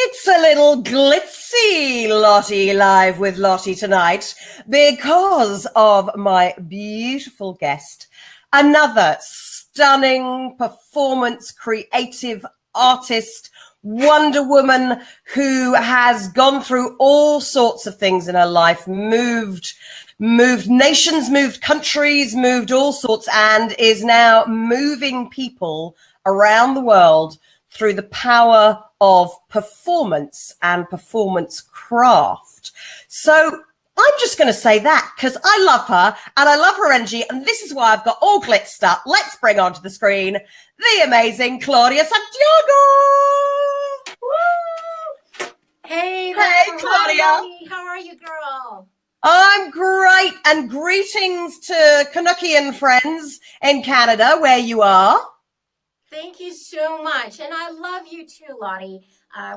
It's a little glitzy Lottie live with Lottie tonight because of my beautiful guest, another stunning performance creative artist, Wonder Woman who has gone through all sorts of things in her life, moved nations, moved countries, moved all sorts, and is now moving people around the world through the power of performance and performance craft. So I'm just going to say that because I love her and I love her energy, and this is why I've got all glitzed up. Let's bring onto the screen the amazing Claudia Santiago. Woo! Hey Claudia. How are you, girl? I'm great, and greetings to Canuckian friends in Canada, where you are. Thank you so much. And I love you too, Lottie.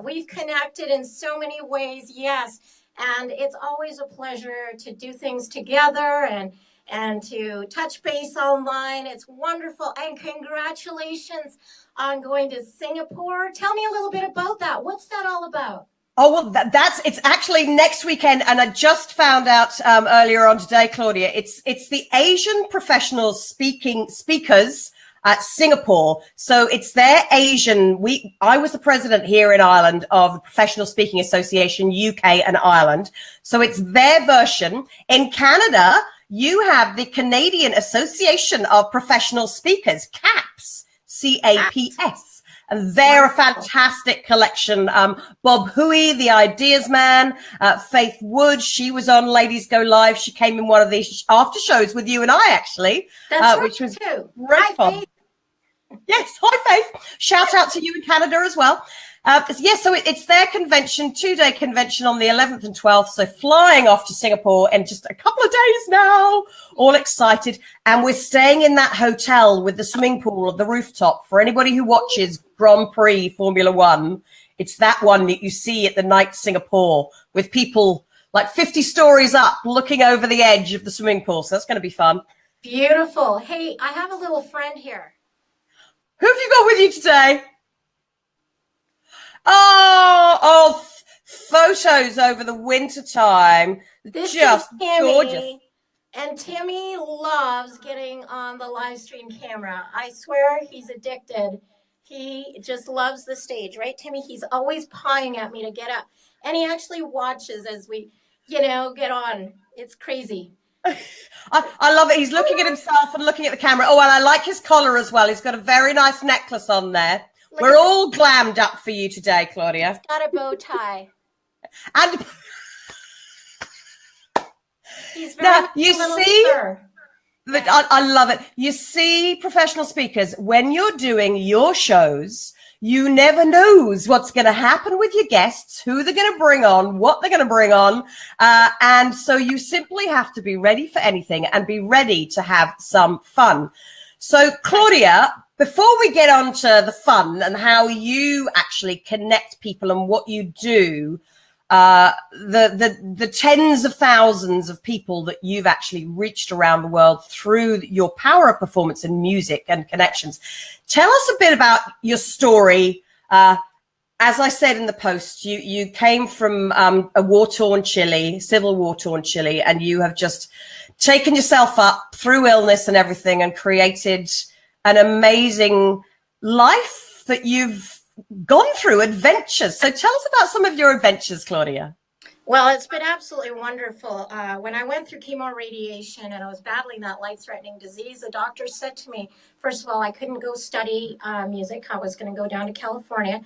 We've connected in so many ways, yes. And it's always a pleasure to do things together and to touch base online. It's wonderful. And congratulations on going to Singapore. Tell me a little bit about that. What's that all about? Oh, well, it's actually next weekend. And I just found out earlier on today, Claudia, it's the Asian Professional Speakers at Singapore. So it's their Asian. I was the president here in Ireland of the Professional Speaking Association, UK and Ireland. So it's their version. In Canada, you have the Canadian Association of Professional Speakers, CAPS, CAPS. And they're a fantastic collection. Bob Huey, the Ideas Man, Faith Wood, she was on Ladies Go Live. She came in one of these after shows with you and I, actually. That's right, which was too. Great Hi, fun. Faith. Yes, hi, Faith. Shout out to you in Canada as well. Yes, so it's their convention, 2-day convention on the 11th and 12th. So flying off to Singapore in just a couple of days now, all excited. And we're staying in that hotel with the swimming pool at the rooftop. For anybody who watches Grand Prix Formula One, it's that one that you see at the night Singapore with people like 50 stories up looking over the edge of the swimming pool. So that's going to be fun. Beautiful. Hey, I have a little friend here. Who have you got with you today? Oh, photos over the winter time. This just is Timmy, gorgeous. and Timmy loves getting on the live stream camera. I swear he's addicted. He just loves the stage, right, Timmy? He's always pawing at me to get up, and he actually watches as we, get on. It's crazy. I love it. He's looking at himself and looking at the camera. Oh, and I like his collar as well. He's got a very nice necklace on there. We're all glammed up for you today, Claudia. He's got a bow tie. And he's very now you see, I love it. You see, professional speakers, when you're doing your shows, you never knows what's going to happen with your guests, who they're going to bring on, what they're going to bring on. And so you simply have to be ready for anything and be ready to have some fun. So, Claudia, before we get on to the fun and how you actually connect people and what you do, the tens of thousands of people that you've actually reached around the world through your power of performance and music and connections, tell us a bit about your story. As I said in the post, you came from a war-torn Chile, civil war-torn Chile, and you have just taken yourself up through illness and everything and created an amazing life that you've gone through, adventures. So tell us about some of your adventures, Claudia. Well, it's been absolutely wonderful. When I went through chemo radiation and I was battling that life-threatening disease, the doctor said to me, first of all, I couldn't go study music. I was going to go down to California,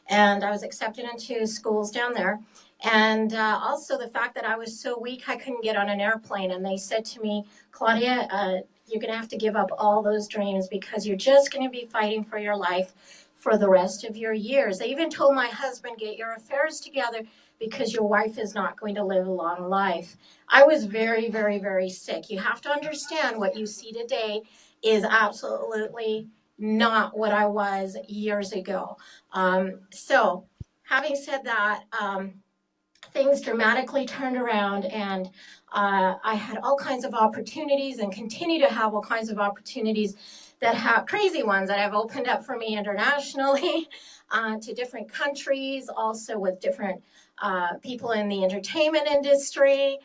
and I was accepted into schools down there. And also the fact that I was so weak, I couldn't get on an airplane. And they said to me, Claudia, you're going to have to give up all those dreams because you're just going to be fighting for your life for the rest of your years. They even told my husband, get your affairs together because your wife is not going to live a long life. I was very, very, very sick. You have to understand what you see today is absolutely not what I was years ago. So having said that, things dramatically turned around, and I had all kinds of opportunities and continue to have all kinds of opportunities that have crazy ones that have opened up for me internationally. to different countries, also with different people in the entertainment industry.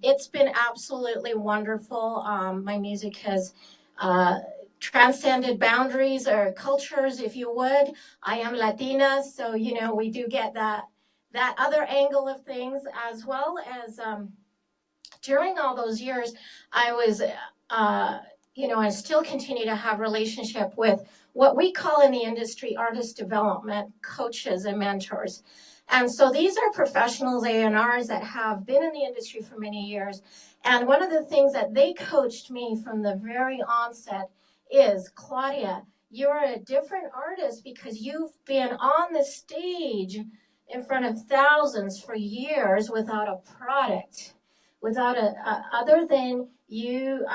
It's been absolutely wonderful. My music has transcended boundaries or cultures, if you would. I am Latina, so we do get that other angle of things, as well as during all those years, I was, I still continue to have relationship with what we call in the industry artist development coaches and mentors. And so these are professionals, A&Rs, that have been in the industry for many years. And one of the things that they coached me from the very onset is, Claudia, you're a different artist because you've been on the stage in front of thousands for years without a product, without other than you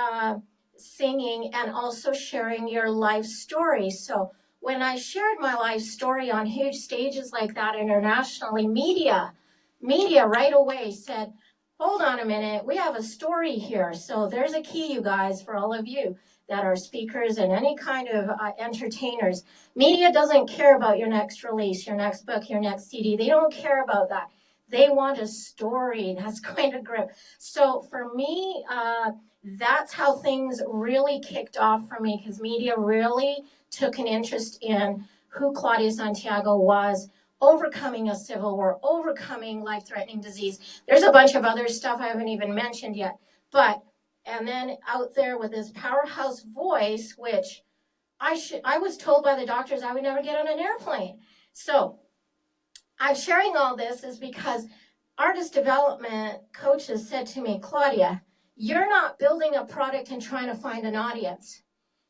singing and also sharing your life story. So when I shared my life story on huge stages like that internationally, media right away said, hold on a minute, we have a story here. So there's a key, you guys, for all of you that are speakers and any kind of entertainers. Media doesn't care about your next release, your next book, your next CD. They don't care about that. They want a story that's going to grip. So for me, that's how things really kicked off for me, because media really took an interest in who Claudia Santiago was, overcoming a civil war, overcoming life-threatening disease. There's a bunch of other stuff I haven't even mentioned yet. And then out there with this powerhouse voice, which I was told by the doctors I would never get on an airplane. So I'm sharing all this is because artist development coaches said to me, Claudia, you're not building a product and trying to find an audience.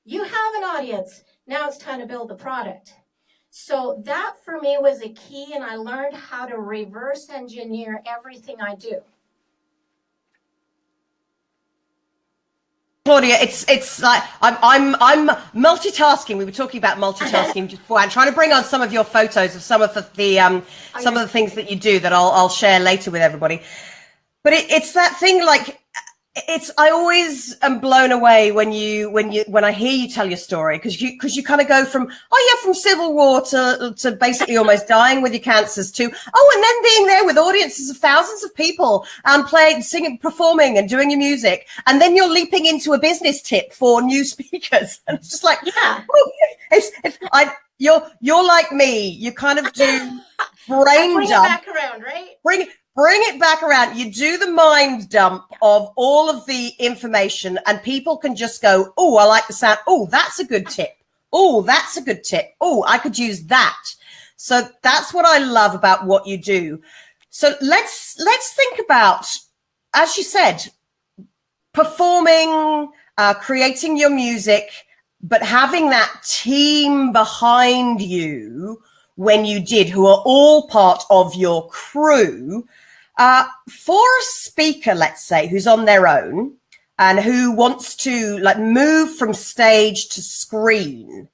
You have an audience. Now it's time to build the product. So that for me was a key, and I learned how to reverse engineer everything I do. Claudia, it's like I'm multitasking. We were talking about multitasking just before. I'm trying to bring on some of your photos of some of the things that you do that I'll share later with everybody. But it's that thing, like, I always am blown away when I hear you tell your story, because you kind of go from civil war to basically almost dying with your cancers to and then being there with audiences of thousands of people and playing, singing, performing and doing your music, and then you're leaping into a business tip for new speakers, and it's just like, yeah, you're like me. You kind of do brain bring dump. It back around, right? Bring it back around. You do the mind dump of all of the information, and people can just go, oh, I like the sound. Oh, that's a good tip. Oh, that's a good tip. Oh, I could use that. So that's what I love about what you do. So let's think about, as you said, performing, creating your music, but having that team behind you when you did, who are all part of your crew. For a speaker, let's say, who's on their own and who wants to move from stage to screen,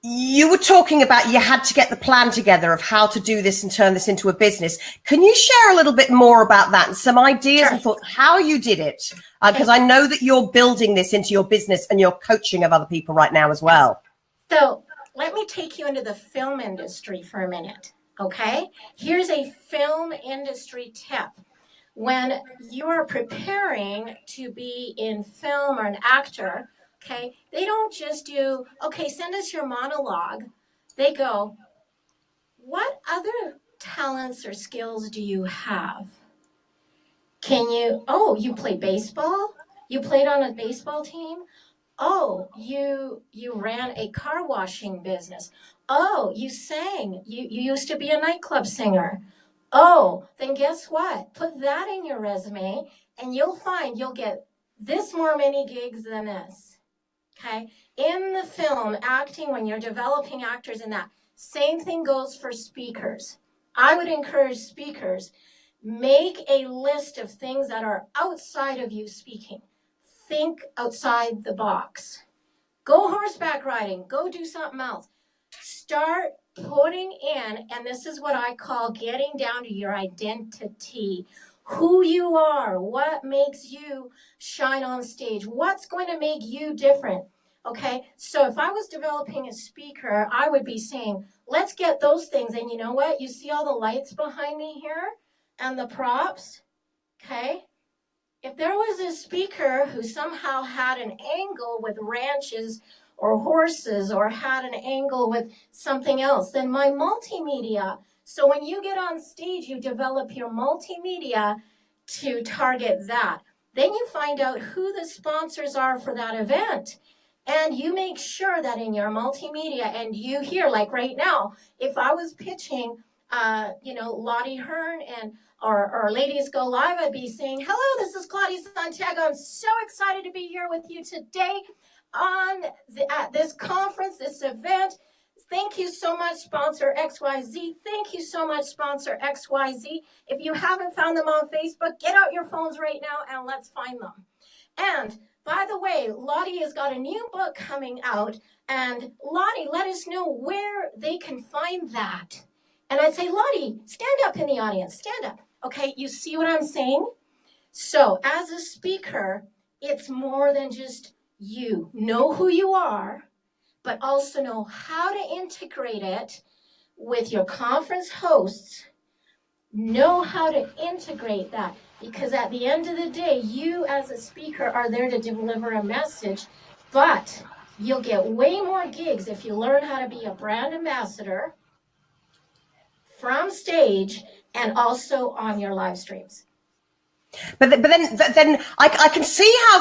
you were talking about you had to get the plan together of how to do this and turn this into a business. Can you share a little bit more about that and some ideas and thoughts how you did it? Because I know that you're building this into your business and you're coaching of other people right now as well. So let me take you into the film industry for a minute. Okay, here's a film industry tip. When you're preparing to be in film or an actor, okay, they don't just do, okay, send us your monologue. They go, what other talents or skills do you have? You play baseball? You played on a baseball team? Oh, you ran a car washing business. Oh, you sang. You used to be a nightclub singer. Oh, then guess what? Put that in your resume and you'll find you'll get this many gigs than this. Okay? In the film, acting, when you're developing actors in that, same thing goes for speakers. I would encourage speakers, make a list of things that are outside of you speaking. Think outside the box. Go horseback riding. Go do something else. Start putting in, and this is what I call getting down to your identity. Who you are, what makes you shine on stage, what's going to make you different. Okay, so if I was developing a speaker, I would be saying, let's get those things. And you know what? You see all the lights behind me here and the props? Okay. If there was a speaker who somehow had an angle with ranches or horses or had an angle with something else, then my multimedia. So when you get on stage, you develop your multimedia to target that. Then you find out who the sponsors are for that event. And you make sure that in your multimedia, and you hear, like right now, if I was pitching, Lottie Hearn and or Ladies Go Live, I'd be saying, hello, this is Claudia Santiago. I'm so excited to be here with you today at this conference, this event. Thank you so much, sponsor XYZ. Thank you so much, sponsor XYZ. If you haven't found them on Facebook, get out your phones right now and let's find them. And by the way, Lottie has got a new book coming out. And Lottie, let us know where they can find that. And I'd say, Lottie, stand up in the audience. Stand up. Okay, you see what I'm saying? So as a speaker, it's more than just you. Know who you are, but also know how to integrate it with your conference hosts. Know how to integrate that, because at the end of the day, you as a speaker are there to deliver a message, but you'll get way more gigs if you learn how to be a brand ambassador from stage and also on your live streams. But then I can see how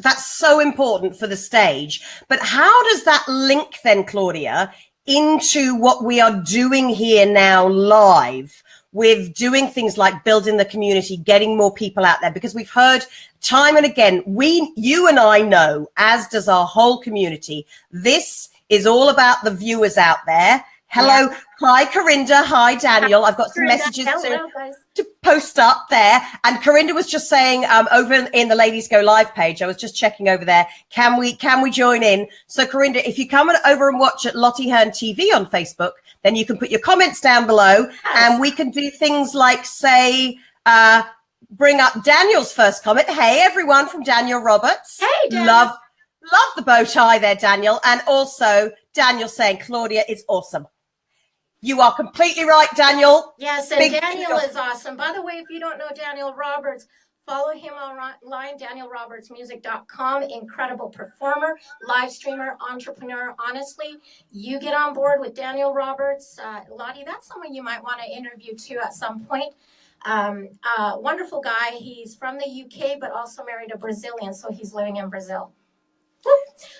that's so important for the stage. But how does that link then, Claudia, into what we are doing here now live, with doing things like building the community, getting more people out there? Because we've heard time and again, you and I know, as does our whole community, this is all about the viewers out there. Hello. Yeah. Hi, Corinda. Hi, Daniel. I've got some messages to post up there. And Corinda was just saying over in the Ladies Go Live page, I was just checking over there, can we join in? So, Corinda, if you come over and watch at Lottie Hearn TV on Facebook, then you can put your comments down below. Yes. And we can do things like, say, bring up Daniel's first comment. Hey, everyone, from Daniel Roberts. Hey, Daniel. Love the bow tie there, Daniel. And also Daniel saying, Claudia is awesome. You are completely right, Daniel. Yes, and Daniel is awesome. By the way, if you don't know Daniel Roberts, follow him online, danielrobertsmusic.com. Incredible performer, live streamer, entrepreneur. Honestly, you get on board with Daniel Roberts. Lottie, that's someone you might want to interview too at some point. Wonderful guy. He's from the UK, but also married a Brazilian, so he's living in Brazil.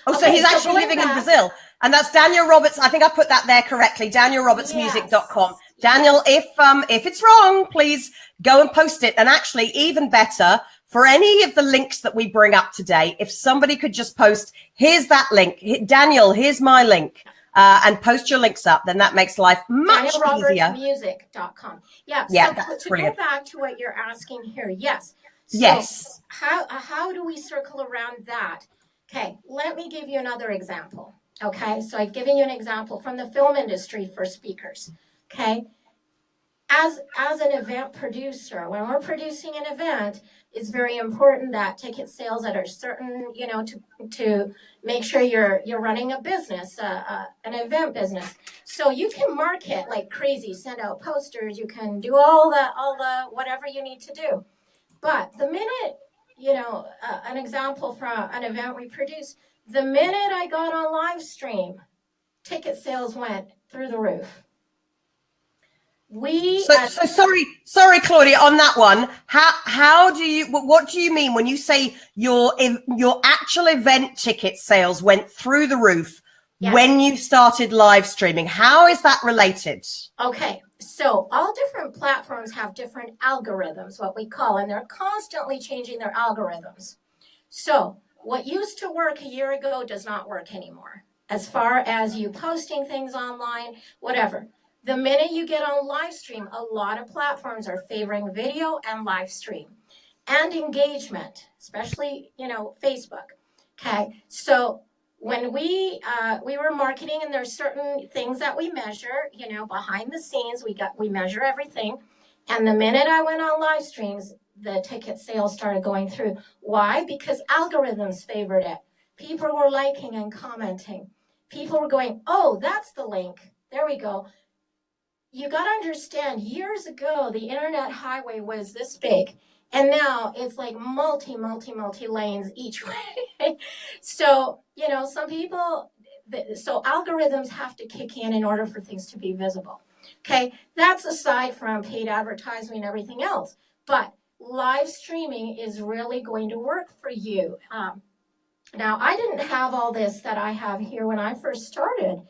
Oh, so he's actually living in Brazil. And that's Daniel Roberts. I think I put that there correctly. DanielRobertsMusic.com. Yes. Daniel, if it's wrong, please go and post it. And actually, even better, for any of the links that we bring up today, if somebody could just post, here's that link. Daniel, here's my link. And post your links up, then that makes life much easier. DanielRobertsMusic.com. Yeah, that's to brilliant. Go back to what you're asking here, yes. So yes. How do we circle around that? Okay, let me give you another example. Okay, so I've given you an example from the film industry for speakers. Okay, as an event producer, when we're producing an event, it's very important that ticket sales that are certain, to make sure you're running a business, an event business. So you can market like crazy, send out posters, you can do all the whatever you need to do. But the minute, an example from an event we produced, the minute I got on live stream, ticket sales went through the roof. So sorry, Claudia, on that one. What do you mean when you say your actual event ticket sales went through the roof? Yes. When you started live streaming? How is that related? Okay, so all different platforms have different algorithms, what we call, and they're constantly changing their algorithms. So what used to work a year ago does not work anymore. As far as you posting things online, whatever. The minute you get on live stream, a lot of platforms are favoring video and live stream and engagement, especially, Facebook. Okay, so when we were marketing, and there's certain things that we measure, behind the scenes, we measure everything. And the minute I went on live streams, the ticket sales started going through. Why? Because algorithms favored it. People were liking and commenting. People were going, oh, that's the link. There we go. You got to understand, years ago, the internet highway was this big. And now it's like multi lanes each way. So, you know, some people, so algorithms have to kick in order for things to be visible. Okay, that's aside from paid advertising and everything else. But live streaming is really going to work for you. Now, I didn't have all this that I have here when I first started.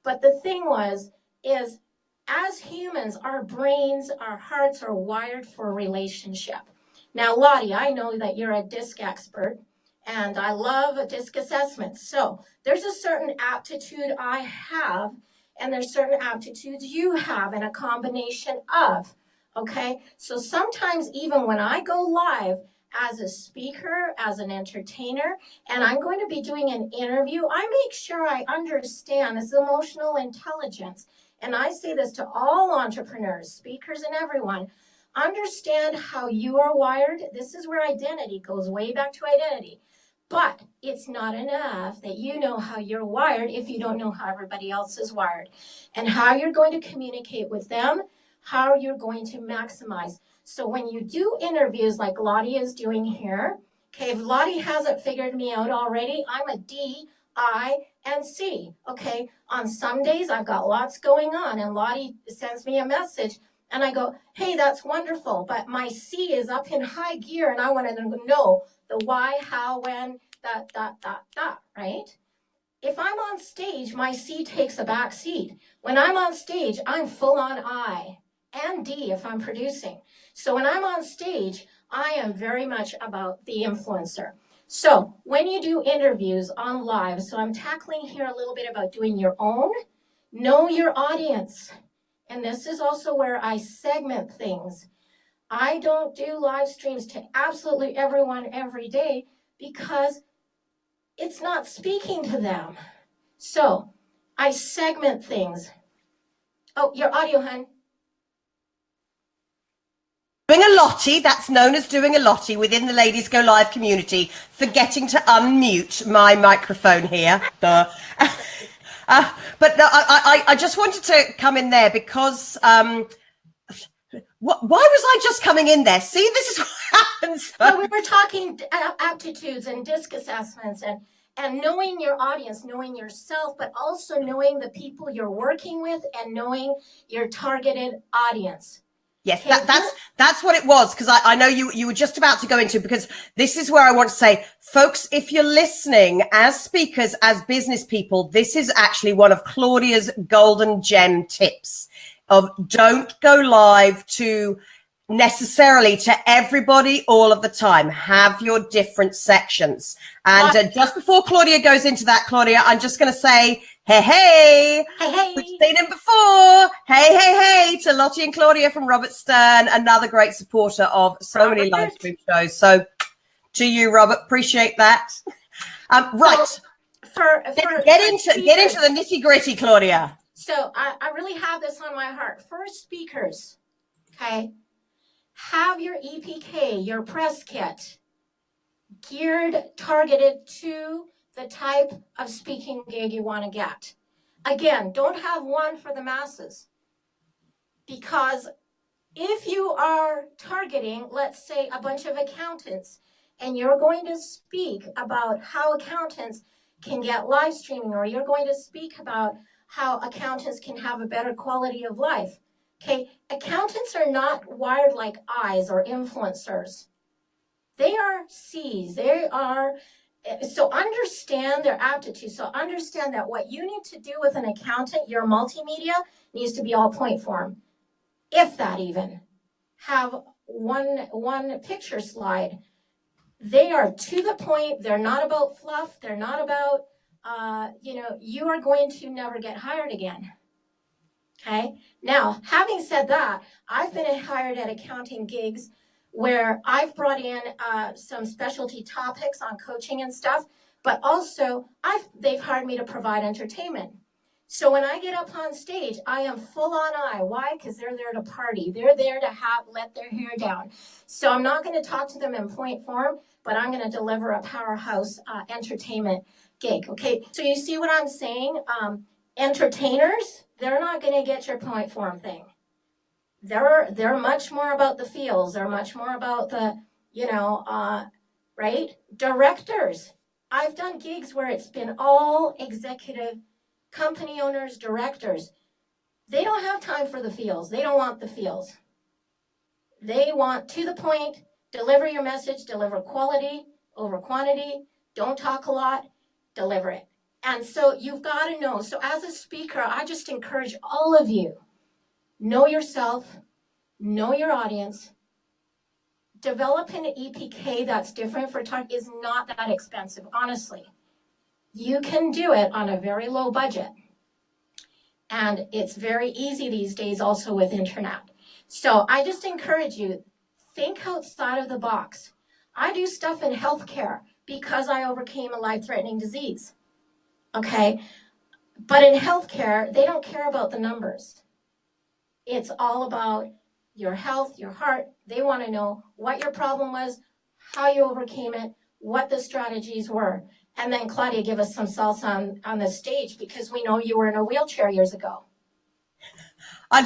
But the thing is, as humans, our brains, our hearts are wired for relationship. Now, Lottie, I know that you're a DISC expert, and I love DISC assessments. So there's a certain aptitude I have, and there's certain aptitudes you have, and a combination of, okay? So sometimes even when I go live as a speaker, as an entertainer, and I'm going to be doing an interview, I make sure I understand this emotional intelligence. And I say this to all entrepreneurs, speakers, and everyone. Understand how you are wired. This is where identity goes way back to identity. But it's not enough that you know how you're wired if you don't know how everybody else is wired. And how you're going to communicate with them, how you're going to maximize. So when you do interviews like Lottie is doing here, okay, if Lottie hasn't figured me out already, I'm a D, I, and C. Okay, on some days I've got lots going on, and Lottie sends me a message, and I go, hey, that's wonderful, but my C is up in high gear, and I want to know the why, how, when, right? If I'm on stage, my C takes a back seat. When I'm on stage, I'm full on I, and D if I'm producing. So when I'm on stage, I am very much about the influencer. So when you do interviews on live, so I'm tackling here a little bit about doing your own, know your audience. And this is also where I segment things. I don't do live streams to absolutely everyone every day because it's not speaking to them. So I segment things. Oh, your audio, hun. Doing a Lottie, that's known as doing a Lottie within the Ladies Go Live community, forgetting to unmute my microphone here. But no, I just wanted to come in there because why was I just coming in there? See, this is what happens. Well, we were talking aptitudes and DISC assessments and knowing your audience, knowing yourself, but also knowing the people you're working with and knowing your targeted audience. Yes, that's what it was, because I know you were just about to go into, because this is where I want to say, folks, if you're listening as speakers, as business people, this is actually one of Claudia's golden gem tips of don't go live to necessarily to everybody all of the time. Have your different sections. And just before Claudia goes into that, Claudia, I'm just going to say, hey, we've seen him before. Hey, to Lottie and Claudia from Robert Stern, another great supporter of so many live stream shows. So to you, Robert, appreciate that. Right. So get into the nitty gritty, Claudia. So I really have this on my heart. For speakers, okay, have your EPK, your press kit, geared, targeted to the type of speaking gig you want to get. Again, don't have one for the masses, because if you are targeting, let's say, a bunch of accountants, and you're going to speak about how accountants can get live streaming, or you're going to speak about how accountants can have a better quality of life. Okay, accountants are not wired like I's or influencers. They are C's. They are, so understand their aptitude. So understand that what you need to do with an accountant, your multimedia needs to be all point form. If that even. Have one picture slide. They are to the point. They're not about fluff. They're not about, you are going to never get hired again. Okay. Now, having said that, I've been hired at accounting gigs where I've brought in some specialty topics on coaching and stuff, but also they've hired me to provide entertainment. So when I get up on stage, I am full on eye. Why? Because they're there to party. They're there to let their hair down. So I'm not going to talk to them in point form, but I'm going to deliver a powerhouse entertainment gig. Okay, so you see what I'm saying? Entertainers, they're not going to get your point form thing. They're much more about the feels. They're much more about the, right? Directors. I've done gigs where it's been all executive company owners, directors. They don't have time for the feels. They don't want the feels. They want to the point, deliver your message, deliver quality over quantity, don't talk a lot, deliver it. And so you've got to know. So as a speaker, I just encourage all of you, know yourself, know your audience, develop an EPK that's different for talk is not that expensive, honestly. You can do it on a very low budget. And it's very easy these days also with internet. So I just encourage you, think outside of the box. I do stuff in healthcare because I overcame a life-threatening disease, okay? But in healthcare, they don't care about the numbers. It's all about your health, your heart. They want to know what your problem was, how you overcame it, what the strategies were. And then Claudia, give us some salsa on the stage because we know you were in a wheelchair years ago. I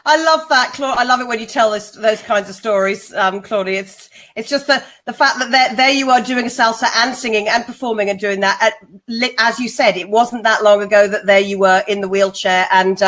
love that, Claudia. I love it when you tell those kinds of stories, Claudia. It's just the fact that there you are doing salsa and singing and performing and doing that. As you said, it wasn't that long ago that there you were in the wheelchair and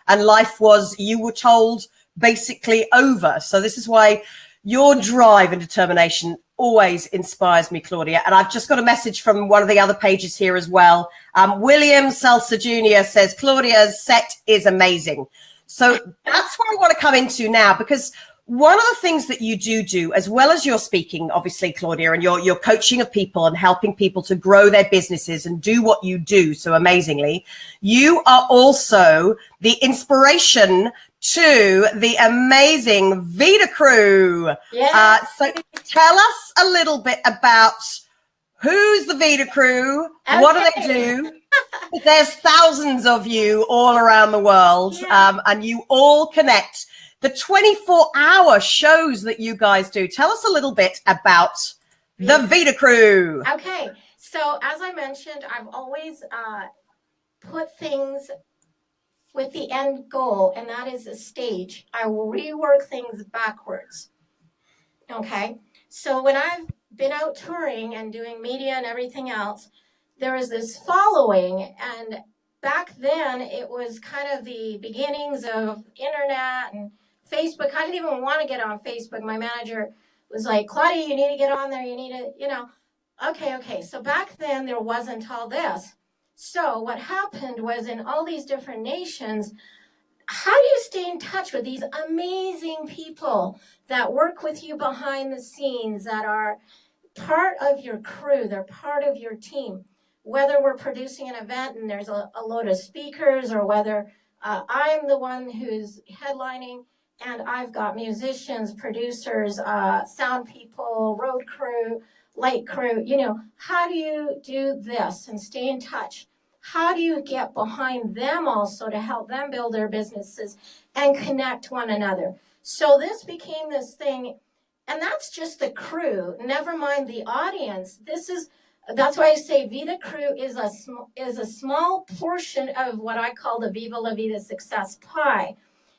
life was, you were told, basically over. So this is why your drive and determination always inspires me, Claudia. And I've just got a message from one of the other pages here as well. William Salsa Jr. says, Claudia's set is amazing. So that's what I want to come into now, because one of the things that you do, as well as your speaking, obviously, Claudia, and your coaching of people and helping people to grow their businesses and do what you do so amazingly, you are also the inspiration to the amazing Vida crew. Yeah. So tell us a little bit about who's the Vida crew, okay. What do they do? There's thousands of you all around the world, yeah. And you all connect. The 24-hour shows that you guys do. Tell us a little bit about the Vida crew. Okay, so as I mentioned, I've always put things with the end goal, and that is a stage. I will rework things backwards. Okay, so when I've been out touring and doing media and everything else, there is this following, and back then it was kind of the beginnings of internet and Facebook. I didn't even want to get on Facebook. My manager was like, Claudia, you need to get on there. You need to, okay. So back then there wasn't all this. So what happened was in all these different nations, how do you stay in touch with these amazing people that work with you behind the scenes, that are part of your crew, they're part of your team? Whether we're producing an event and there's a load of speakers, or whether I'm the one who's headlining and I've got musicians, producers, sound people, road crew, light crew, how do you do this and stay in touch? How do you get behind them also to help them build their businesses and connect one another? So this became this thing, and that's just the crew, never mind the audience. That's why I say Vida Crew is a small portion of what I call the Viva La Vida success pie,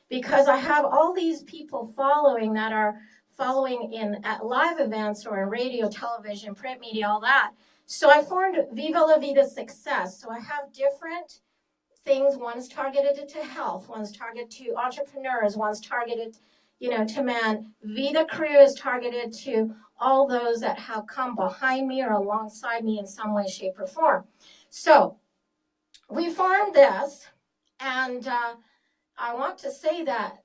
because I have all these people following that are following at live events or in radio, television, print media, all that. So I formed Viva La Vida Success. So I have different things. One's targeted to health, one's targeted to entrepreneurs, one's targeted, to man. Vida Crew is targeted to all those that have come behind me or alongside me in some way, shape, or form. So we formed this, and I want to say that,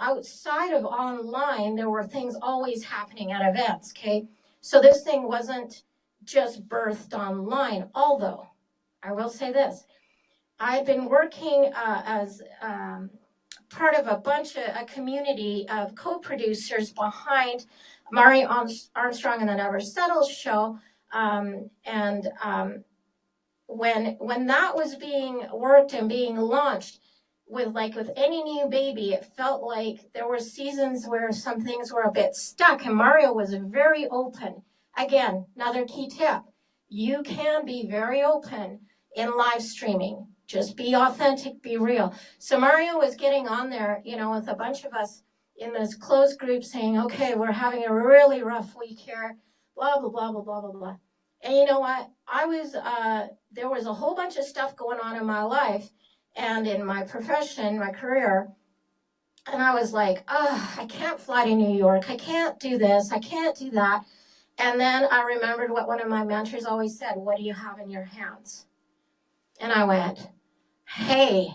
outside of online, there were things always happening at events, okay? So this thing wasn't just birthed online, although I will say this. I've been working as part of a community of co-producers behind Mari Armstrong and the Never Settle show, and when that was being worked and being launched, with any new baby, it felt like there were seasons where some things were a bit stuck, and Mario was very open. Again, another key tip: you can be very open in live streaming. Just be authentic, be real. So Mario was getting on there, with a bunch of us in this closed group saying, okay, we're having a really rough week here, blah, blah, blah, blah, blah, blah, blah. And you know what? There was a whole bunch of stuff going on in my life and in my profession, my career. And I was like, I can't fly to New York. I can't do this. I can't do that. And then I remembered what one of my mentors always said: what do you have in your hands? And I went, hey,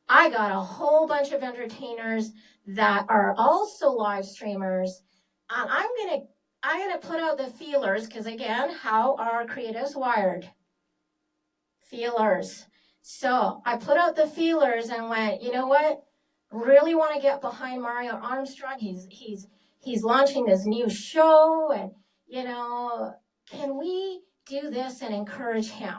I got a whole bunch of entertainers that are also live streamers. And I'm gonna put out the feelers, because again, how are creatives wired? Feelers. So I put out the feelers and went, you know what? Really want to get behind Mario Armstrong. He's launching this new show, and can we do this and encourage him?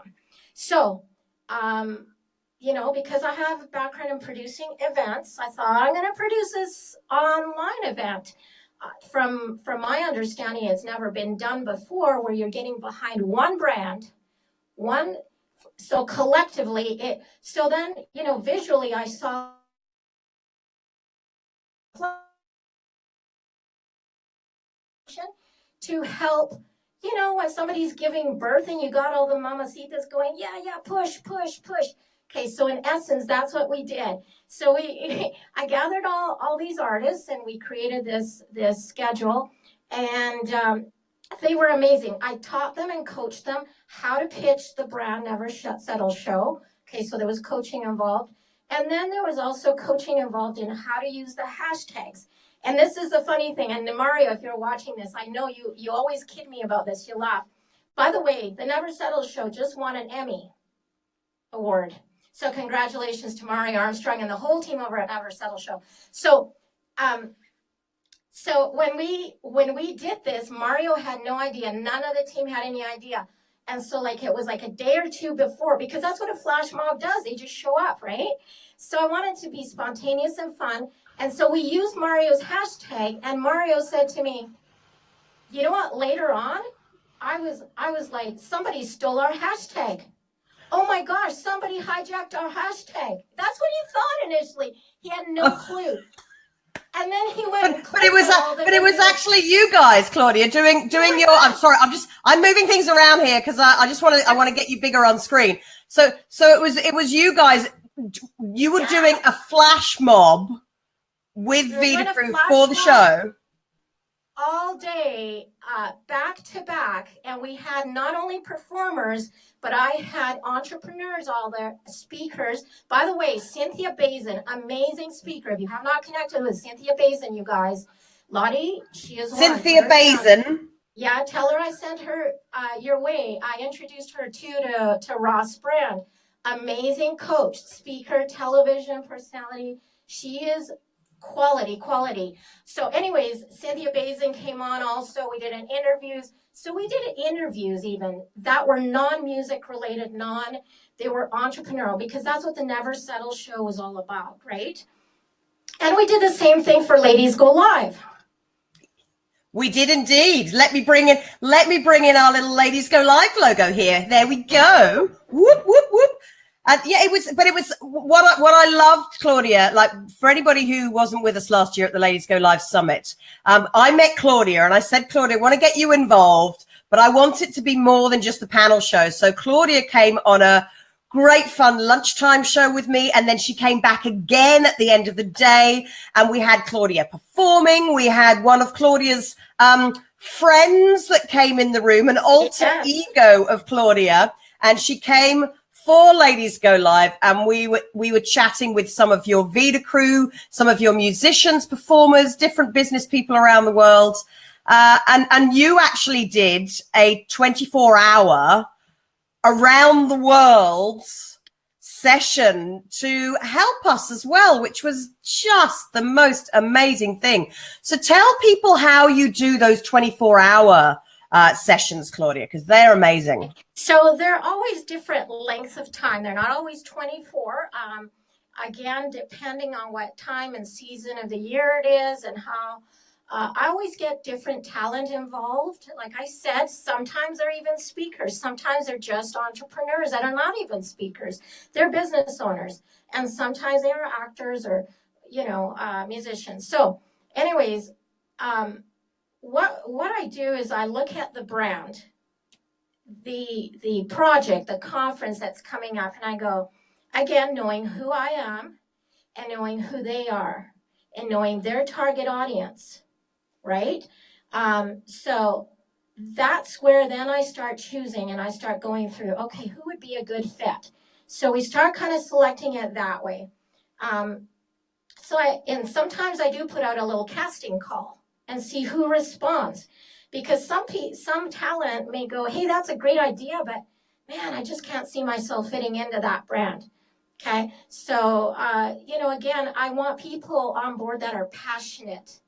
So, because I have a background in producing events, I thought I'm going to produce this online event. From my understanding, it's never been done before, where you're getting behind one brand, so collectively so then, visually I saw to help, when somebody's giving birth and you got all the mamacitas going, yeah, push. Okay, so in essence, that's what we did. So I gathered all these artists, and we created this schedule, and they were amazing. I taught them and coached them how to pitch the brand Never Settle show. Okay, so there was coaching involved. And then there was also coaching involved in how to use the hashtags. And this is the funny thing, and Mario, if you're watching this, I know you always kid me about this, you laugh. By the way, the Never Settle show just won an Emmy award. So congratulations to Mario Armstrong and the whole team over at Never Settle show. So when we did this, Mario had no idea. None of the team had any idea. And so it was a day or two before, because that's what a flash mob does. They just show up, right? So I wanted to be spontaneous and fun. And so we used Mario's hashtag, and Mario said to me, you know what, later on, I was like, somebody stole our hashtag. Oh my gosh, somebody hijacked our hashtag. That's what he thought initially. He had no clue. And then he went. But it was actually you guys, Claudia, doing your. I'm sorry, I'm moving things around here because I want to get you bigger on screen. So it was you guys. You were doing a flash mob with Vida Crew for the show. All day, back to back, and we had not only performers, but I had entrepreneurs, all there, speakers. By the way, Cynthia Bazin, amazing speaker. If you have not connected with Cynthia Bazin, you guys, Lottie, she is Cynthia Bazin. Yeah, tell her I sent her your way. I introduced her to Ross Brand. Amazing coach, speaker, television personality. She is quality. So anyways, Cynthia Bazin came on also. We did interviews. So we did interviews even that were non-music related, they were entrepreneurial, because that's what the Never Settle show was all about, right? And we did the same thing for Ladies Go Live. We did indeed. Let me bring in our little Ladies Go Live logo here. There we go. Whoop, whoop, whoop. It was what I loved, Claudia, for anybody who wasn't with us last year at the Ladies Go Live Summit, I met Claudia and I said, Claudia, I want to get you involved, but I want it to be more than just the panel show. So Claudia came on a great fun lunchtime show with me, and then she came back again at the end of the day, and we had Claudia performing. We had one of Claudia's friends that came in the room, an alter ego of Claudia, and she came for Ladies Go Live, and we were chatting with some of your Vida Crew, some of your musicians, performers, different business people around the world, and you actually did a 24-hour around the world session to help us as well, which was just the most amazing thing. So tell people how you do those 24-hour sessions, Claudia, because they're amazing. So they're always different lengths of time. They're not always 24. Again, depending on what time and season of the year it is and how, I always get different talent involved. Like I said, sometimes they're even speakers. Sometimes they're just entrepreneurs that are not even speakers. They're business owners. And sometimes they are actors or, musicians. So anyways, what I do is I look at the brand, the project, the conference that's coming up, and I go, again, knowing who I am and knowing who they are and knowing their target audience, right? So that's where then I start choosing and I start going through, okay, who would be a good fit? So we start kind of selecting it that way. And sometimes I do put out a little casting call and see who responds. Because some talent may go, hey, that's a great idea, but man, I just can't see myself fitting into that brand. Okay, so again, I want people on board that are passionate.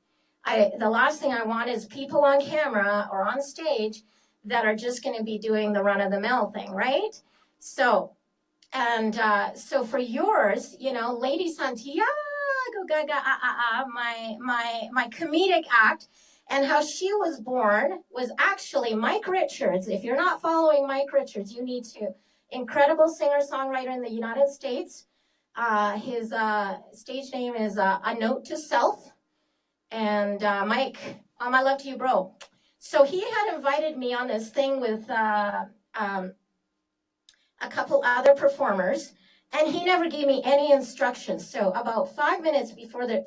The last thing I want is people on camera or on stage that are just going to be doing the run-of-the-mill thing, right? So for yours, Lady Santiago, Gaga, my comedic act. And how she was born was actually Mike Richards. If you're not following Mike Richards, you need to. Incredible singer-songwriter in the United States. His stage name is A Note to Self. And Mike, my love to you, bro. So he had invited me on this thing with a couple other performers. And he never gave me any instructions. So about 10 minutes before the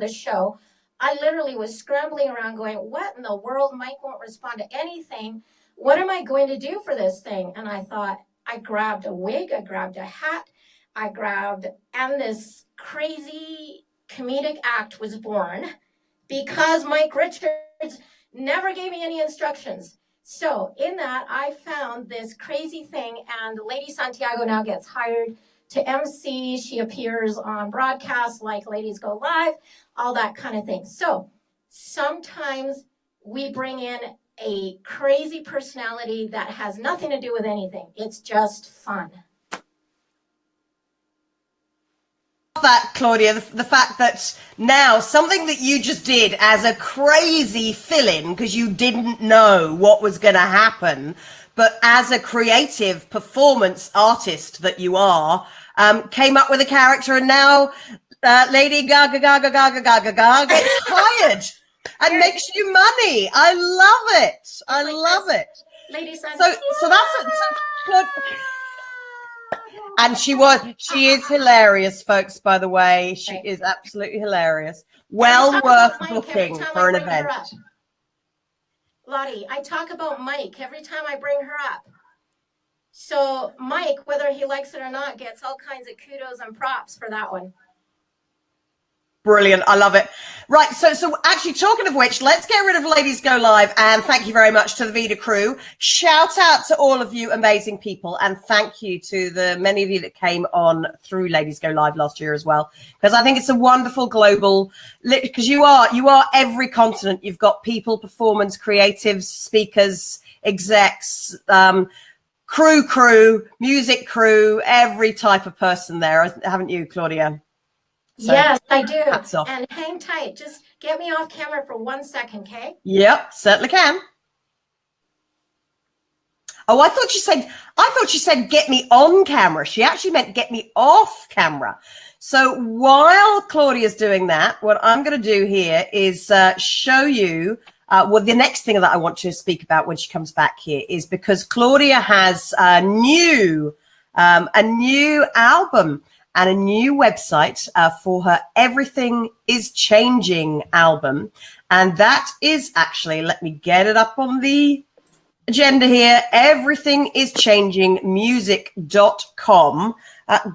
show, I literally was scrambling around going, what in the world? Mike won't respond to anything. What am I going to do for this thing? And I thought, I grabbed a wig, I grabbed a hat, and this crazy comedic act was born because Mike Richards never gave me any instructions. So in that, I found this crazy thing, and Lady Santiago now gets hired to MC. She appears on broadcasts like Ladies Go Live, all that kind of thing. So sometimes we bring in a crazy personality that has nothing to do with anything. It's just fun. That, Claudia, the fact that now something that you just did as a crazy fill-in because you didn't know what was going to happen, but as a creative performance artist that you are, came up with a character, and now Lady Gaga gets hired and makes you money. I love it. I love it. Lady so that's it. So, and she is hilarious, folks, by the way. She is absolutely hilarious. Well worth booking for an event. Lottie, I talk about Mike every time I bring her up. So Mike, whether he likes it or not, gets all kinds of kudos and props for that one. Brilliant. I love it. Right. So actually, talking of which, let's get rid of Ladies Go Live. And thank you very much to the Vida crew. Shout out to all of you amazing people. And thank you to the many of you that came on through Ladies Go Live last year as well. Because I think it's a wonderful global, because you are every continent. You've got people, performance, creatives, speakers, execs, crew, music crew, every type of person there. Haven't you, Claudia? So, yes, I do. Hats off. And hang tight. Just get me off camera for 1 second, okay? Yep, certainly can. Oh, I thought she said get me on camera. She actually meant get me off camera. So while Claudia's doing that, what I'm going to do here is show you the next thing that I want to speak about when she comes back here is because Claudia has a new album and a new website for her Everything is Changing album. And that is actually, let me get it up on the agenda here, everythingischangingmusic.com.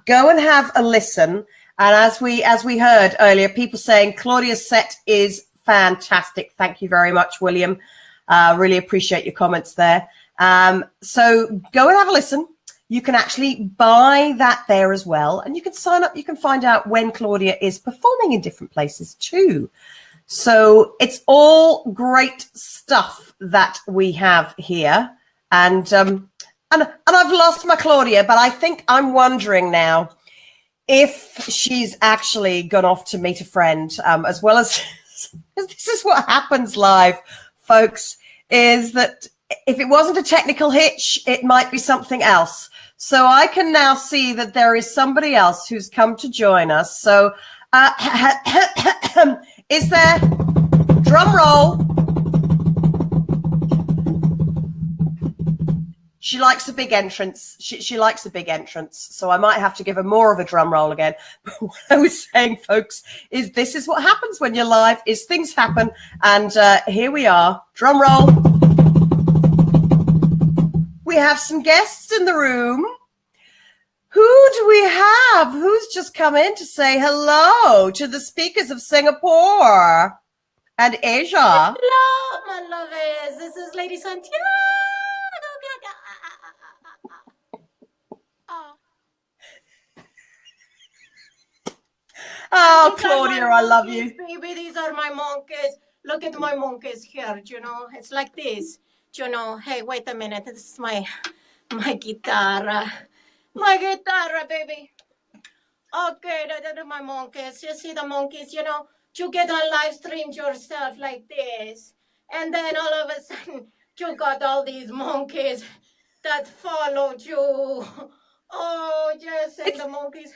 Go and have a listen. And as we heard earlier, people saying Claudia's set is fantastic. Thank you very much, William. Really appreciate your comments there. So go and have a listen. You can actually buy that there as well. And you can sign up. You can find out when Claudia is performing in different places too. So it's all great stuff that we have here. And I've lost my Claudia, but I think I'm wondering now if she's actually gone off to meet a friend, as well as this is what happens live, folks, is that if it wasn't a technical hitch, it might be something else. So I can now see that there is somebody else who's come to join us. So is there, drum roll. She likes a big entrance. She likes a big entrance. So I might have to give her more of a drum roll again. But what I was saying, folks, is this is what happens when you're live, is things happen. And here we are. Drum roll. We have some guests in the room. Who do we have? Who's just come in to say hello to the speakers of Singapore and Asia? Hello, my lovers. This is Lady Santiago. Oh, Claudia, I love you. Baby, these are my monkeys. Look at my monkeys here, you know. It's like this, you know. Hey, wait a minute. This is my guitar. My guitar, baby. Okay, they're my monkeys. You see the monkeys, you know. You get on live stream yourself like this. And then all of a sudden, you got all these monkeys that followed you. Oh, yes, and the monkeys.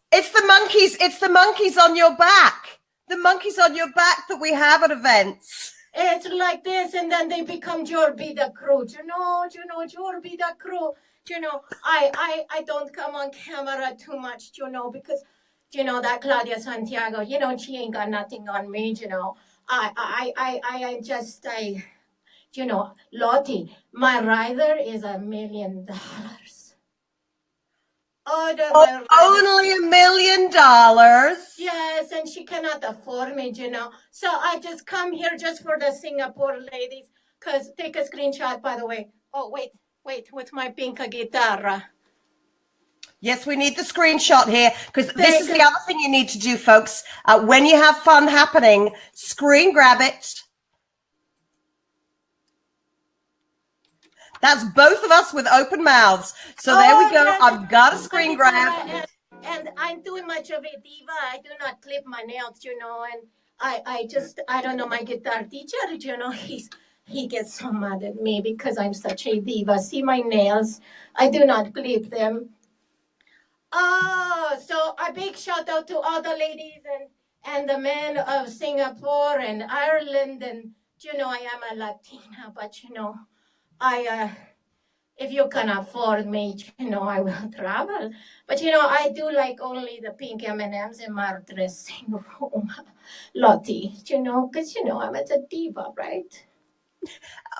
It's the monkeys. It's the monkeys on your back. The monkeys on your back that we have at events. It's like this, and then they become your be the crew. You know, your be the crew. You know, I don't come on camera too much, you know, because, you know, that Claudia Santiago, you know, she ain't got nothing on me, you know. I just, you know, Lottie, my rider is $1 million. Oh, only $1 million. Yes, and she cannot afford me, you know. So I just come here just for the Singapore ladies. Cause take a screenshot, by the way. Oh, wait, with my pink guitar. Yes, we need the screenshot here, because this is the other thing you need to do, folks. When you have fun happening, screen grab it. That's both of us with open mouths. So there we go. Yes, I've got a screen grab. And I'm too much of a diva. I do not clip my nails, you know, and I don't know, my guitar teacher, you know, he gets so mad at me because I'm such a diva. See my nails? I do not clip them. Oh, so a big shout out to all the ladies and the men of Singapore and Ireland. And, you know, I am a Latina, but, you know, if you can afford me, you know, I will travel. But, you know, I do like only the pink M&Ms in my dressing room, Lottie, you know, because, you know, I'm a diva, right?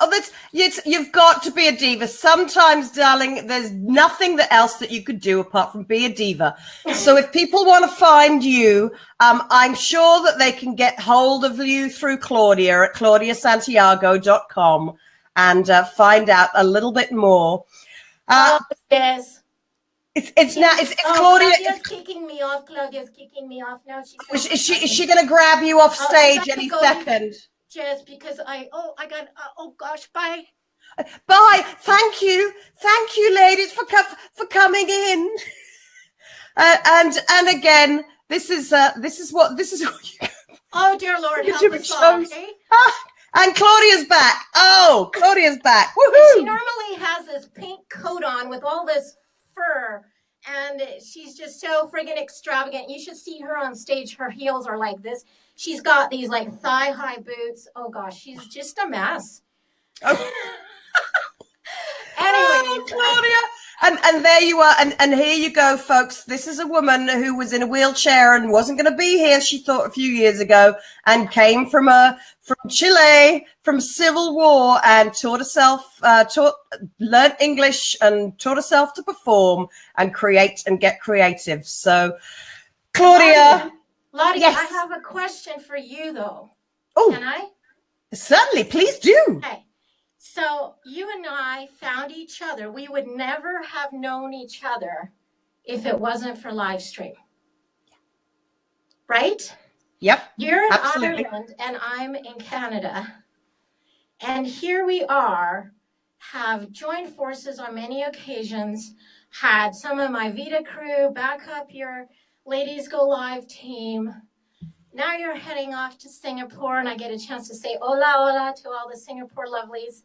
Oh, you've got to be a diva. Sometimes, darling, there's nothing else that you could do apart from be a diva. So if people want to find you, I'm sure that they can get hold of you through Claudia at claudiasantiago.com and find out a little bit more. Yes. It's Claudia. Claudia's kicking me off. Claudia's kicking me off now. Is she going to grab you off stage any second? Just because oh gosh, bye. Bye. Thank you, ladies, for coming in. And again, this is what you. Oh dear Lord, help us all. Okay? And Claudia's back. Oh, Claudia's back. Woohoo! She normally has this pink coat on with all this fur, and she's just so friggin' extravagant. You should see her on stage. Her heels are like this. She's got these like thigh-high boots. Oh gosh, she's just a mess. Oh. Anyway, Claudia. And there you are. And here you go, folks. This is a woman who was in a wheelchair and wasn't going to be here, she thought, a few years ago, and came from Chile, from Civil War, and learned English and taught herself to perform and create and get creative. So, Claudia. Lottie, yes. I have a question for you, though. Oh, can I? Certainly, please do. Okay. So you and I found each other. We would never have known each other if it wasn't for live stream. Right? Yep. You're in Absolutely. Ireland and I'm in Canada. And here we are, have joined forces on many occasions, had some of my Vita crew back up your Ladies Go Live team. Now you're heading off to Singapore, and I get a chance to say hola, hola to all the Singapore lovelies.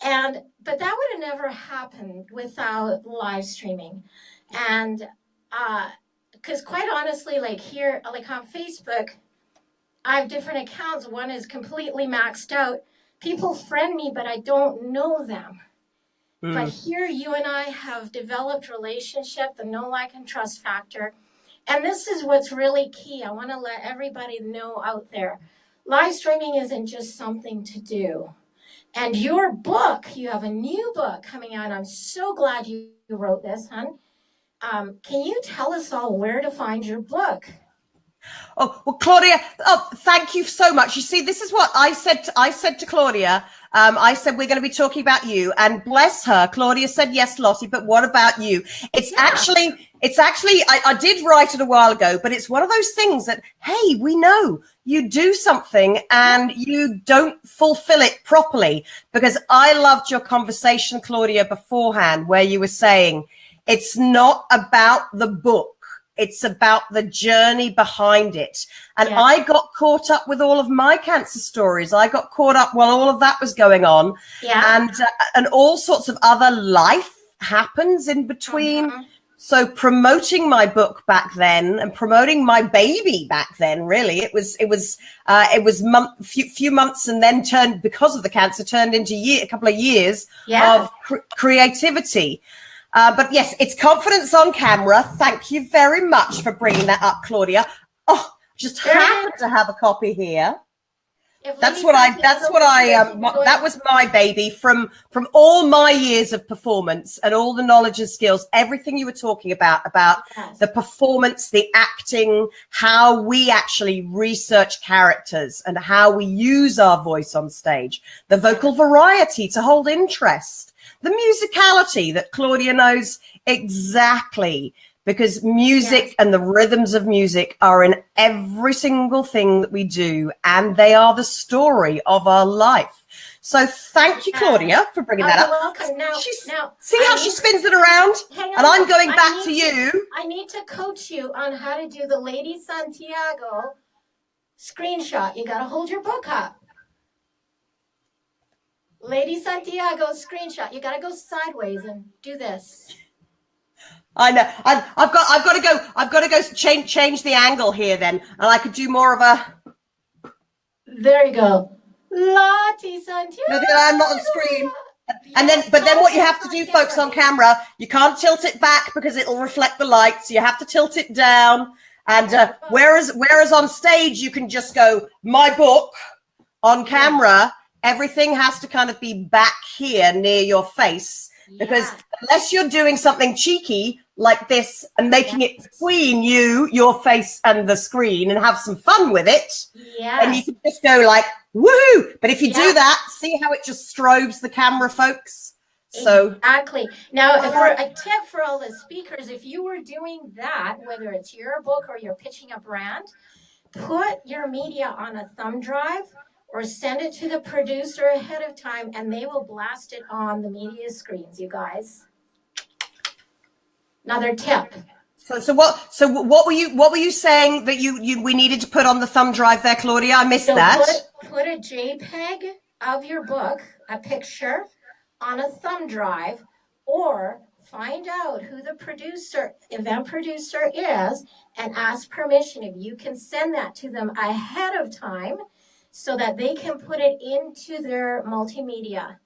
But that would have never happened without live streaming. And because quite honestly, like here, like on Facebook, I have different accounts. One is completely maxed out. People friend me, but I don't know them. But here you and I have developed relationship, the know, like, and trust factor. And this is what's really key. I want to let everybody know out there. Live streaming isn't just something to do. And your book, you have a new book coming out. I'm so glad you wrote this, hon. Can you tell us all where to find your book? Oh, well, Claudia, thank you so much. You see, this is what I said to Claudia. I said, we're going to be talking about you, and bless her, Claudia said, yes, Lottie, but what about you? It's actually, I did write it a while ago, but it's one of those things that, hey, we know you do something and you don't fulfill it properly, because I loved your conversation, Claudia, beforehand, where you were saying it's not about the book. It's about the journey behind it. And I got caught up with all of my cancer stories. I got caught up while all of that was going on. And all sorts of other life happens in between. So promoting my book back then and promoting my baby back then, really, it was few months, and then turned, because of the cancer, turned into a couple of years of creativity. But yes, it's Confidence on Camera. Thank you very much for bringing that up, Claudia. Oh, just happen to have a copy here. That was my baby from all my years of performance and all the knowledge and skills, everything you were talking about the performance, the acting, how we actually research characters and how we use our voice on stage, the vocal variety to hold interest, the musicality that Claudia knows exactly, because music and the rhythms of music are in every single thing that we do, and they are the story of our life. So thank you, Claudia, for bringing that up. Welcome. Now, see how she spins it around? And I'm going back to you. I need to coach you on how to do the Lady Santiago screenshot. You got to hold your book up. Lady Santiago screenshot. You got to go sideways and do this. I know. I've got to go change the angle here then, and I could do more of a. There you go, Lottie Santiago. No, I'm not on screen. And then, but then what you have to do, folks, on camera, you can't tilt it back because it'll reflect the light. So you have to tilt it down. And whereas on stage you can just go my book. On camera, everything has to kind of be back here near your face, because unless you're doing something cheeky like this and making it between your face and the screen and have some fun with it, and you can just go like woohoo. But if you do that, see how it just strobes the camera, folks. So exactly. Now, for a tip for all the speakers, if you were doing that, whether it's your book or you're pitching a brand, put your media on a thumb drive or send it to the producer ahead of time, and they will blast it on the media screens, you guys. Another tip. So what were you saying that we needed to put on the thumb drive there, Claudia? I missed that. Put a JPEG of your book, a picture, on a thumb drive, or find out who the event producer is, and ask permission if you can send that to them ahead of time so that they can put it into their multimedia.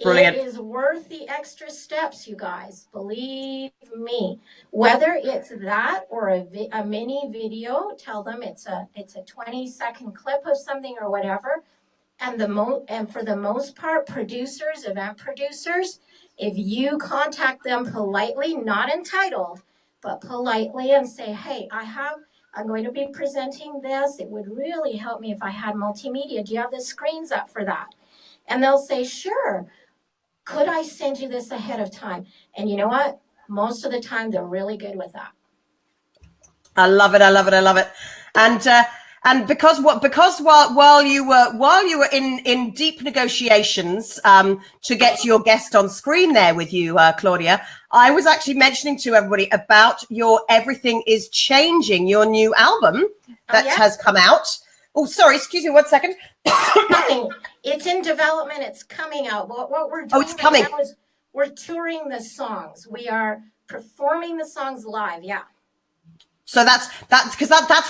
Brilliant. It is worth the extra steps, you guys. Believe me. Whether it's that or a mini video, tell them it's a 20-second clip of something or whatever. And for the most part, event producers, if you contact them politely, not entitled, but politely, and say, hey, I'm going to be presenting this. It would really help me if I had multimedia. Do you have the screens up for that? And they'll say, sure. Could I send you this ahead of time? And you know what? Most of the time, they're really good with that. I love it. I love it. I love it. And because while you were in deep negotiations to get your guest on screen there with you, Claudia, I was actually mentioning to everybody about your Everything Is Changing, your new album that has come out. Oh, sorry, excuse me 1 second. It's in development. It's coming out. What we're doing it's coming. right now is we're touring the songs. We are performing the songs live. Yeah. So that's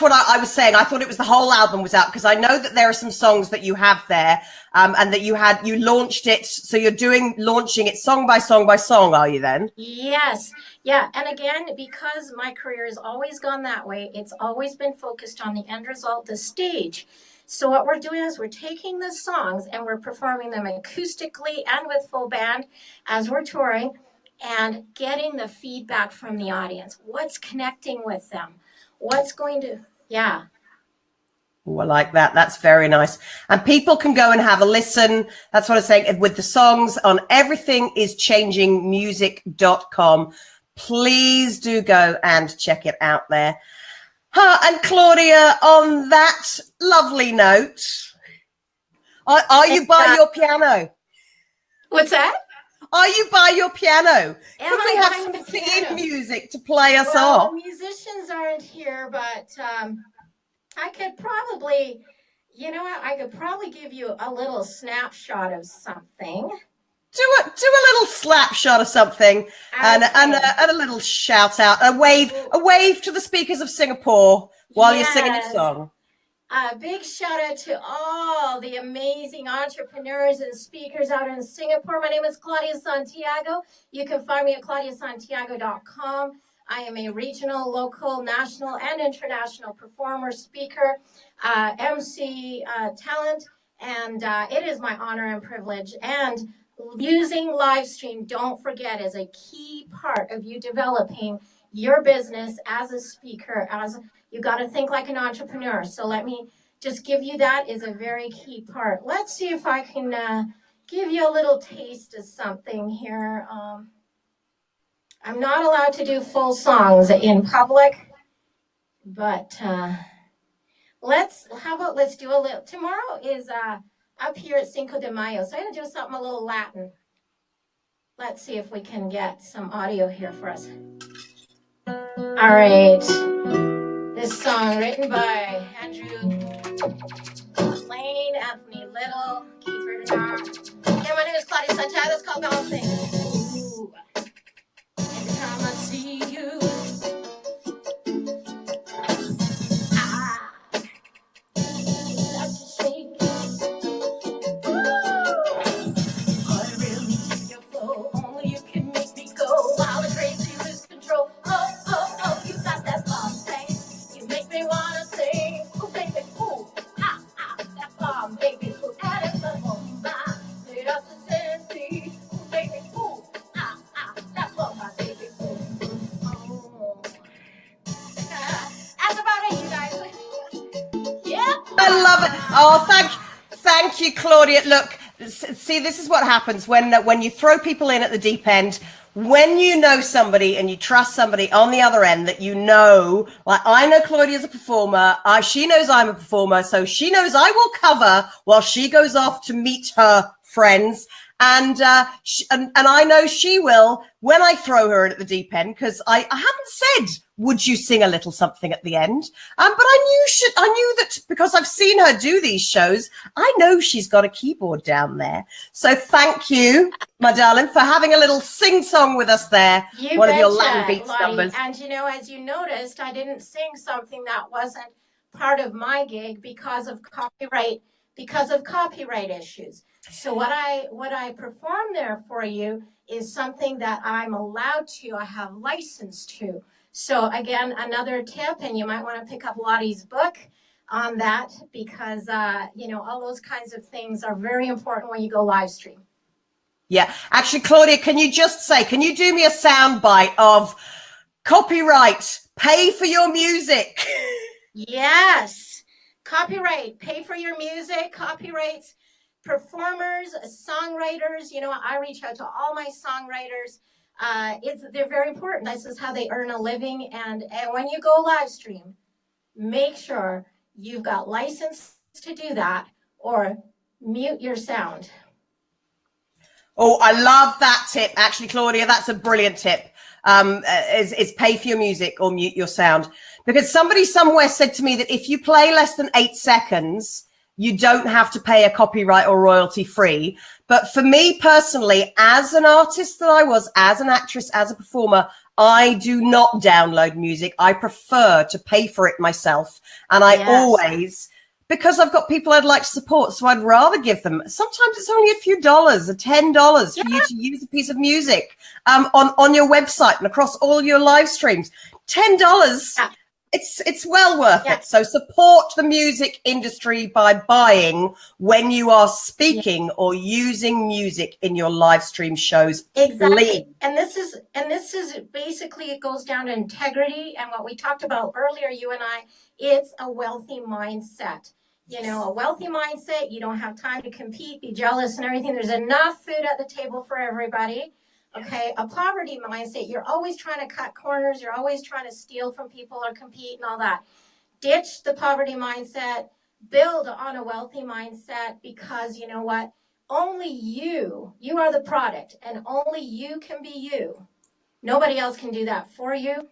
what I was saying. I thought it was the whole album was out, because I know that there are some songs that you have there, and that you launched it. So you're launching it song by song by song, are you then? Yes. Yeah. And again, because my career has always gone that way, it's always been focused on the end result, the stage. So what we're doing is we're taking the songs and we're performing them acoustically and with full band as we're touring, and getting the feedback from the audience. What's connecting with them? What's going to, yeah. Oh, I like that. That's very nice. And people can go and have a listen. That's what I'm saying, with the songs on everythingischangingmusic.com. Please do go and check it out there. And Claudia, on that lovely note, are you by your piano? What's that? Are you by your piano? Could we have some theme music to play us off? The musicians aren't here, but I could probably, I could probably give you a little snapshot of something. Do a little slap shot of something, and a little shout out, a wave to the speakers of Singapore while you're singing your song. A big shout out to all the amazing entrepreneurs and speakers out in Singapore. My name is Claudia Santiago. You can find me at claudiasantiago.com. I am a regional, local, national, and international performer, speaker, MC, talent, and it is my honor and privilege. And using live stream, don't forget, is a key part of you developing your business as a speaker. You got to think like an entrepreneur. So let me just give you that is a very key part. Let's see if I can give you a little taste of something here. I'm not allowed to do full songs in public, but how about let's do a little. Tomorrow is up here at Cinco de Mayo, so I'm going to do something a little Latin. Let's see if we can get some audio here for us. All right. This song written by Andrew Lane, Anthony Little, Keith Ritter. Yeah, my name is Claudia Santiago. It's called Balancing. Ooh. Every time I see you, that's a shake. I really need your flow. Only you can make me go wild and crazy, lose control. Oh, you got that bomb thing. You make me wanna sing. Oh, baby, ooh, that bomb, baby, ooh, that is the bomb. Let us ascend, ooh, baby, ooh, that bomb, my baby, ooh. Oh. That's about it, you guys. Yeah. I love it. Oh, thank you, Claudia. Look, see, this is what happens when you throw people in at the deep end. When you know somebody and you trust somebody on the other end that you know, like I know Claudia's a performer, she knows I'm a performer, so she knows I will cover while she goes off to meet her friends. And I know she will when I throw her in at the deep end, because I haven't said, would you sing a little something at the end? But I knew that because I've seen her do these shows, I know she's got a keyboard down there. So thank you, my darling, for having a little sing-song with us there. One of your Latin beats numbers. And as you noticed, I didn't sing something that wasn't part of my gig because of copyright issues. So what I perform there for you is something that I'm allowed to, I have license to. So again, another tip, and you might want to pick up Lottie's book on that, because all those kinds of things are very important when you go live stream. Yeah, actually, Claudia, can you do me a sound bite of copyright, pay for your music? Yes, copyright, pay for your music, copyrights, performers, songwriters. I reach out to all my songwriters. They're very important. This is how they earn a living. And when you go live stream, make sure you've got license to do that or mute your sound. Oh, I love that tip. Actually, Claudia, that's a brilliant tip. Is pay for your music or mute your sound. Because somebody somewhere said to me that if you play less than 8 seconds, you don't have to pay a copyright or royalty free. But for me personally, as an artist that I was, as an actress, as a performer, I do not download music. I prefer to pay for it myself. And I always, because I've got people I'd like to support, so I'd rather give them, sometimes it's only a few dollars, or $10 for you to use a piece of music on your website and across all your live streams. $10. Yeah. It's well worth it. So support the music industry by buying when you are speaking or using music in your live stream shows. Exactly. And this is basically, it goes down to integrity and what we talked about earlier, you and I. It's a wealthy mindset. You know, a wealthy mindset, you don't have time to compete, be jealous and everything. There's enough food at the table for everybody. Okay, a poverty mindset, you're always trying to cut corners, you're always trying to steal from people or compete and all that. Ditch the poverty mindset, build on a wealthy mindset, because you know what? Only you are the product, and only you can be you. Nobody else can do that for you,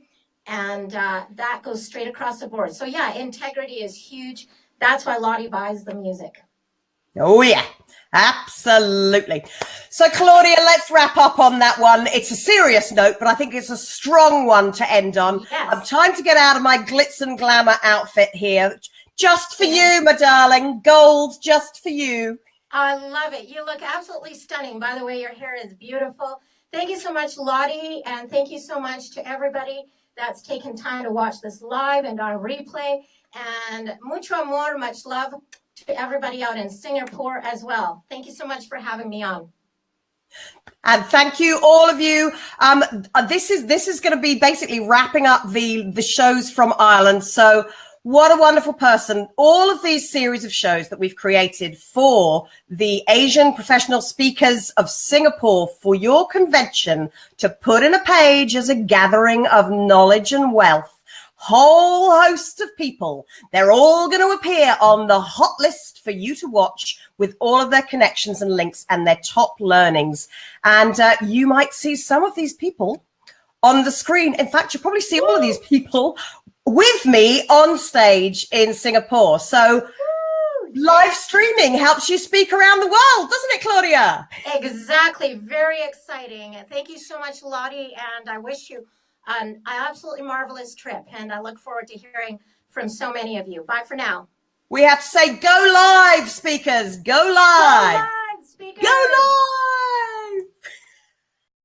and that goes straight across the board. So yeah, integrity is huge. That's why Lottie buys the music. Oh yeah, absolutely. So Claudia, let's wrap up on that one. It's a serious note, but I think it's a strong one to end on. Time to get out of my glitz and glamour outfit here. Just for you, my darling. Gold, just for you. I love it. You look absolutely stunning. By the way, your hair is beautiful. Thank you so much, Lottie, and thank you so much to everybody that's taken time to watch this live and on replay. And mucho amor, much love to everybody out in Singapore as well. Thank you so much for having me on. And thank you, all of you. This is going to be basically wrapping up the shows from Ireland. So what a wonderful person. All of these series of shows that we've created for the Asian professional speakers of Singapore for your convention to put in a page as a gathering of knowledge and wealth. Whole host of people. They're all going to appear on the hot list for you to watch with all of their connections and links and their top learnings. And you might see some of these people on the screen. In fact, you'll probably see all of these people with me on stage in Singapore. So live streaming helps you speak around the world, doesn't it, Claudia? Exactly. Very exciting. Thank you so much, Lottie. And I wish you an absolutely marvelous trip, and I look forward to hearing from so many of you. Bye for now. We have to say, go live, speakers. Go live. Go live, speakers. Go live.